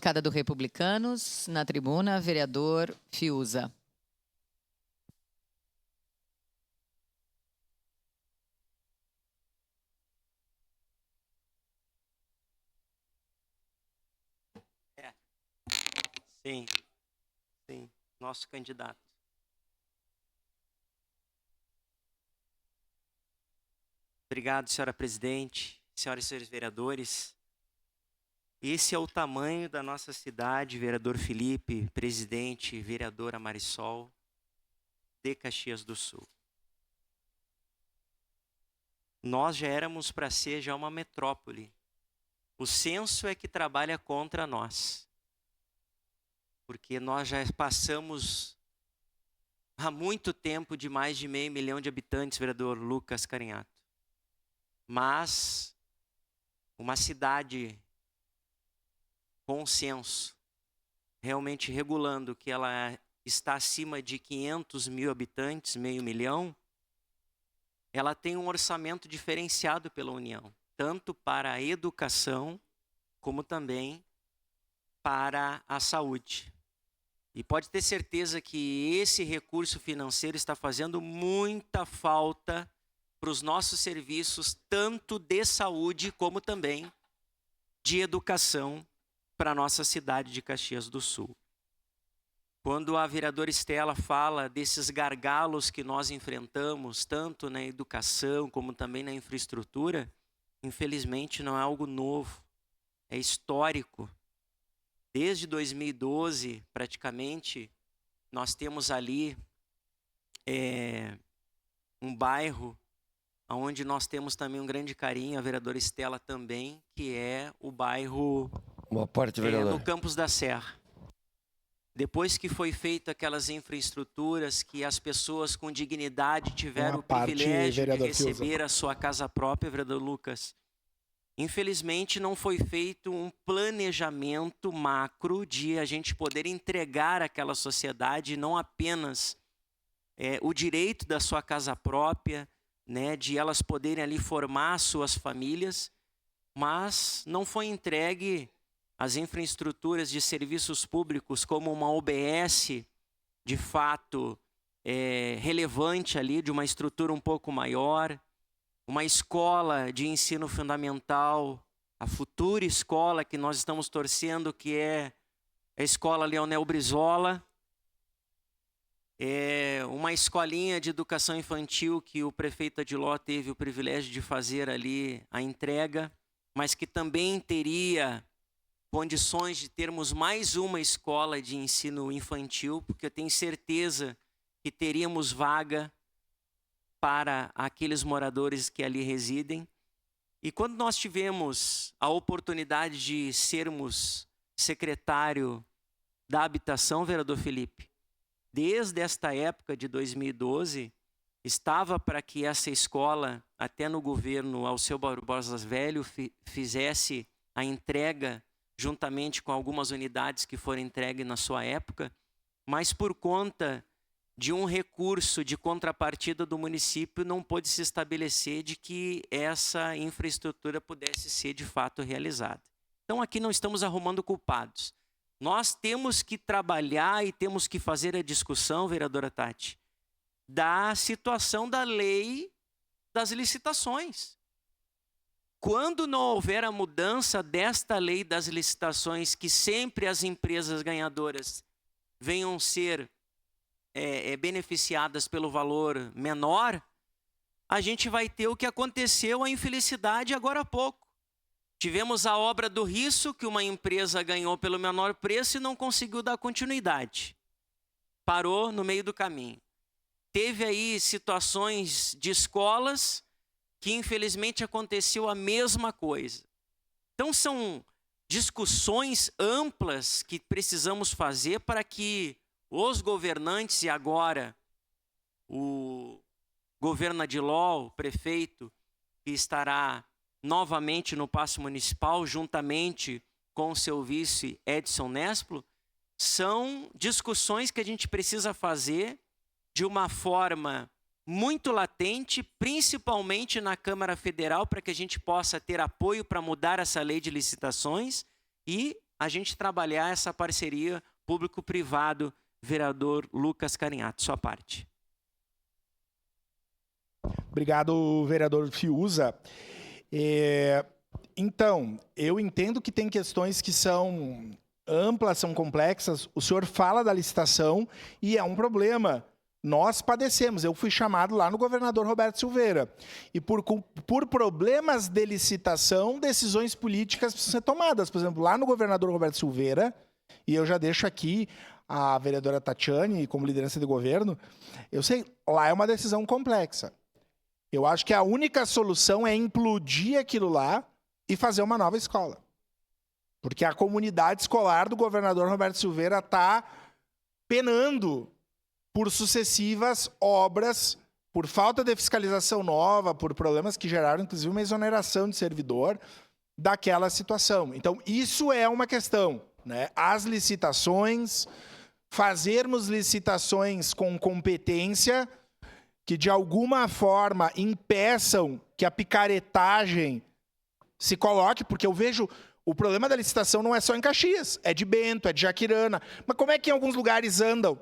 Bancada do Republicanos, na tribuna, vereador Fiuza. Sim, nosso candidato. Obrigado, senhora presidente, senhoras e senhores vereadores. Esse é o tamanho da nossa cidade, vereador Felipe, presidente, vereadora Marisol, de Caxias do Sul. Nós já éramos para ser já uma metrópole. O censo é que trabalha contra nós. Porque nós já passamos há muito tempo de mais de 500 mil de habitantes, vereador Lucas Carinhato. Mas uma cidade com censo, realmente regulando que ela está acima de 500 mil habitantes, 500 mil, ela tem um orçamento diferenciado pela União, tanto para a educação, como também para a saúde. E pode ter certeza que esse recurso financeiro está fazendo muita falta para os nossos serviços, tanto de saúde como também de educação para a nossa cidade de Caxias do Sul. Quando a vereadora Estela fala desses gargalos que nós enfrentamos, tanto na educação como também na infraestrutura, infelizmente não é algo novo, é histórico. Desde 2012, praticamente, nós temos ali um bairro onde nós temos também um grande carinho, a vereadora Estela também, que é o bairro Boa parte, vereador. no Campos da Serra. Depois que foi feito aquelas infraestruturas, que as pessoas com dignidade tiveram o privilégio de receber a sua casa própria, vereador Lucas, infelizmente não foi feito um planejamento macro de a gente poder entregar àquela sociedade não apenas o direito da sua casa própria, né, de elas poderem ali formar suas famílias, mas não foi entregue as infraestruturas de serviços públicos como uma OBS de fato relevante ali, de uma estrutura um pouco maior, uma escola de ensino fundamental, a futura escola que nós estamos torcendo, que é a Escola Leonel Brizola, uma escolinha de educação infantil que o prefeito Adiló teve o privilégio de fazer ali a entrega, mas que também teria condições de termos mais uma escola de ensino infantil, porque eu tenho certeza que teríamos vaga para aqueles moradores que ali residem. E quando nós tivemos a oportunidade de sermos secretário da habitação, vereador Felipe, desde esta época de 2012, estava para que essa escola, até no governo Alceu Barbosa Velho, fizesse a entrega juntamente com algumas unidades que foram entregues na sua época, mas por conta de um recurso de contrapartida do município não pôde se estabelecer de que essa infraestrutura pudesse ser de fato realizada. Então aqui não estamos arrumando culpados. Nós temos que trabalhar e temos que fazer a discussão, vereadora Tati, da situação da lei das licitações. Quando não houver a mudança desta lei das licitações, que sempre as empresas ganhadoras venham ser beneficiadas pelo valor menor, a gente vai ter o que aconteceu, a infelicidade agora há pouco. Tivemos a obra do Risso, que uma empresa ganhou pelo menor preço e não conseguiu dar continuidade. Parou no meio do caminho. Teve aí situações de escolas que infelizmente aconteceu a mesma coisa. Então são discussões amplas que precisamos fazer para que os governantes, e agora o governo Adiló, o prefeito, que estará novamente no Paço Municipal, juntamente com o seu vice Edson Nesplo, são discussões que a gente precisa fazer de uma forma muito latente, principalmente na Câmara Federal, para que a gente possa ter apoio para mudar essa lei de licitações e a gente trabalhar essa parceria público-privado, vereador Lucas Carinhato, sua parte. Obrigado, vereador Fiuza. Então, eu entendo que tem questões que são amplas, são complexas. O senhor fala da licitação e é um problema. Nós padecemos. Eu fui chamado lá no governador Roberto Silveira. E por problemas de licitação, decisões políticas precisam ser tomadas. Por exemplo, lá no governador Roberto Silveira, e eu já deixo aqui a vereadora Tatiane como liderança de governo, eu sei, lá é uma decisão complexa. Eu acho que a única solução é implodir aquilo lá e fazer uma nova escola. Porque a comunidade escolar do governador Roberto Silveira está penando por sucessivas obras, por falta de fiscalização nova, por problemas que geraram, inclusive, uma exoneração de servidor daquela situação. Então, isso é uma questão, né? As licitações, fazermos licitações com competência, que de alguma forma impeçam que a picaretagem se coloque, porque eu vejo o problema da licitação não é só em Caxias, é de Bento, é de Jaquirana. Mas como é que em alguns lugares andam?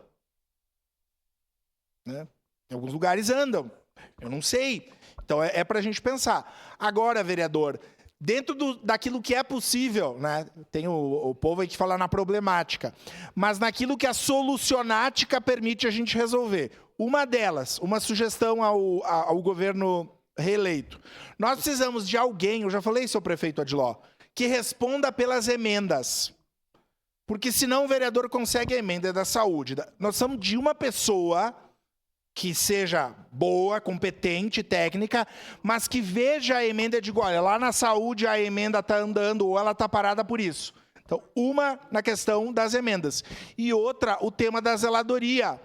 Né? Em alguns lugares andam. Eu não sei. Então é para a gente pensar. Agora, vereador, dentro daquilo que é possível, né? Tem o povo aí que fala na problemática, mas naquilo que a solucionática permite a gente resolver. Uma delas, uma sugestão ao governo reeleito. Nós precisamos de alguém, eu já falei, seu prefeito Adiló, que responda pelas emendas. Porque senão o vereador consegue a emenda da saúde. Nós precisamos de uma pessoa que seja boa, competente, técnica, mas que veja a emenda e diga, olha, lá na saúde a emenda está andando ou ela está parada por isso. Então, uma na questão das emendas. E outra, o tema da zeladoria.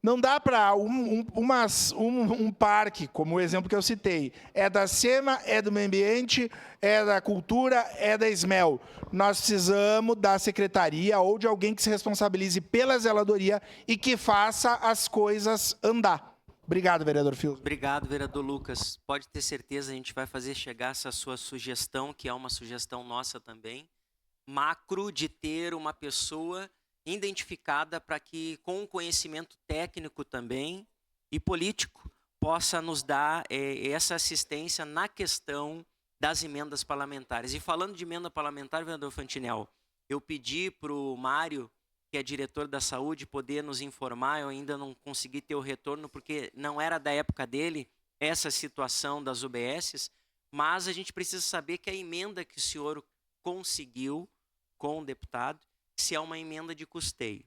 Não dá para um parque, como o exemplo que eu citei, é da SEMA, é do meio ambiente, é da cultura, é da SMEL. Nós precisamos da secretaria ou de alguém que se responsabilize pela zeladoria e que faça as coisas andar. Obrigado, vereador Fiuza. Obrigado, vereador Lucas. Pode ter certeza, a gente vai fazer chegar essa sua sugestão, que é uma sugestão nossa também, macro, de ter uma pessoa identificada para que, com conhecimento técnico também e político, possa nos dar essa assistência na questão das emendas parlamentares. E falando de emenda parlamentar, vereador Fantinel, eu pedi para o Mário, que é diretor da saúde, poder nos informar. Eu ainda não consegui ter o retorno, porque não era da época dele essa situação das UBSs, mas a gente precisa saber que a emenda que o senhor conseguiu com o deputado, se é uma emenda de custeio.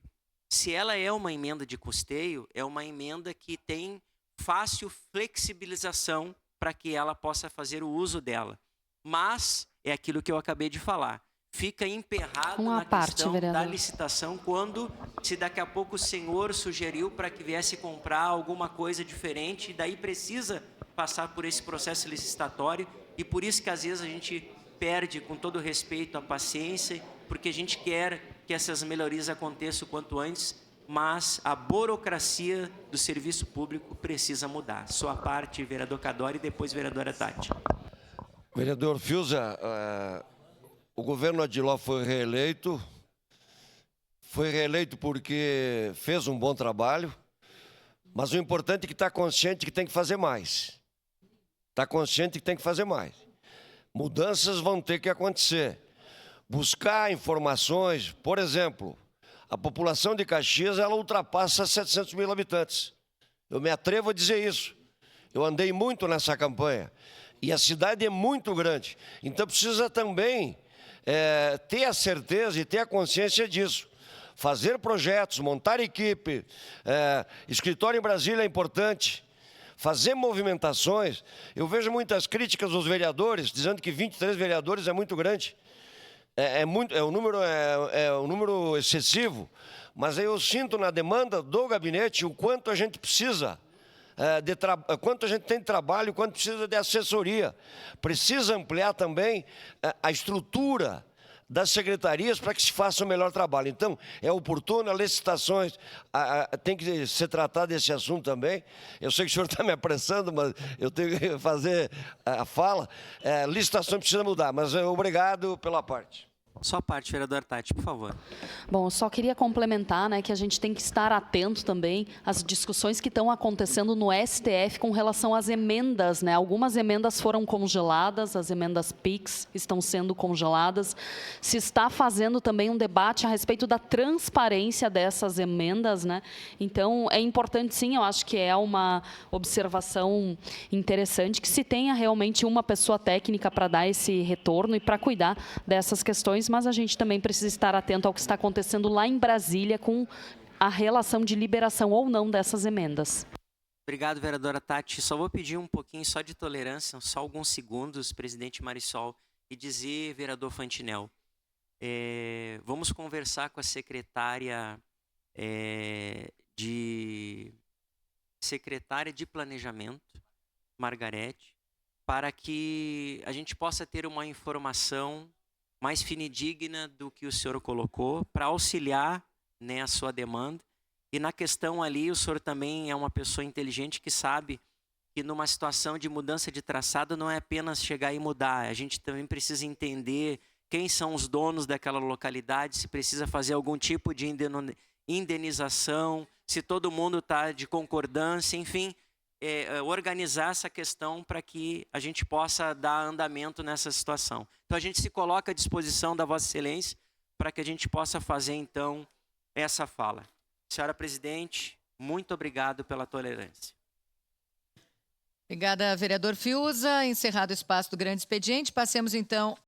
Se ela é uma emenda de custeio, é uma emenda que tem fácil flexibilização para que ela possa fazer o uso dela. Mas, é aquilo que eu acabei de falar, fica emperrado na questão da licitação quando, se daqui a pouco o senhor sugeriu para que viesse comprar alguma coisa diferente, e daí precisa passar por esse processo licitatório, e por isso que às vezes a gente perde, com todo respeito, a paciência, porque a gente quer que essas melhorias aconteçam o quanto antes, mas a burocracia do serviço público precisa mudar. Sua parte, vereador Cadori, e depois vereadora Tati. Vereador Fiuza, o governo Adiló foi reeleito porque fez um bom trabalho, mas o importante é que está consciente que tem que fazer mais. Está consciente que tem que fazer mais. Mudanças vão ter que acontecer. Buscar informações, por exemplo, a população de Caxias, ela ultrapassa 700 mil habitantes. Eu me atrevo a dizer isso. Eu andei muito nessa campanha. E a cidade é muito grande. Então precisa também ter a certeza e ter a consciência disso. Fazer projetos, montar equipe, escritório em Brasília é importante. Fazer movimentações. Eu vejo muitas críticas dos vereadores, dizendo que 23 vereadores é muito grande. É um número excessivo, mas eu sinto na demanda do gabinete o quanto a gente precisa, quanto a gente tem de trabalho, quanto precisa de assessoria. Precisa ampliar também a estrutura das secretarias para que se faça o melhor trabalho. Então, é oportuno, as licitações, tem que ser tratado desse assunto também. Eu sei que o senhor está me apressando, mas eu tenho que fazer a fala. Licitação precisa mudar, mas obrigado pela parte. Sua parte, vereadora Tati, por favor. Bom, eu só queria complementar, né, que a gente tem que estar atento também às discussões que estão acontecendo no STF com relação às emendas, né? Algumas emendas foram congeladas, as emendas PIX estão sendo congeladas. Se está fazendo também um debate a respeito da transparência dessas emendas, né? Então, é importante, sim, eu acho que é uma observação interessante que se tenha realmente uma pessoa técnica para dar esse retorno e para cuidar dessas questões, mas a gente também precisa estar atento ao que está acontecendo lá em Brasília com a relação de liberação ou não dessas emendas. Obrigado, vereadora Tati. Só vou pedir um pouquinho só de tolerância, só alguns segundos, presidente Marisol, e dizer, vereador Fantinel, vamos conversar com a secretária de Planejamento, Margarete, para que a gente possa ter uma informação mais fidedigna do que o senhor colocou, para auxiliar, né, a sua demanda. E na questão ali, o senhor também é uma pessoa inteligente que sabe que numa situação de mudança de traçado não é apenas chegar e mudar. A gente também precisa entender quem são os donos daquela localidade, se precisa fazer algum tipo de indenização, se todo mundo está de concordância, enfim, organizar essa questão para que a gente possa dar andamento nessa situação. Então, a gente se coloca à disposição da Vossa Excelência para que a gente possa fazer, então, essa fala. Senhora Presidente, muito obrigado pela tolerância. Obrigada, vereador Fiuza. Encerrado o espaço do grande expediente, passemos, então,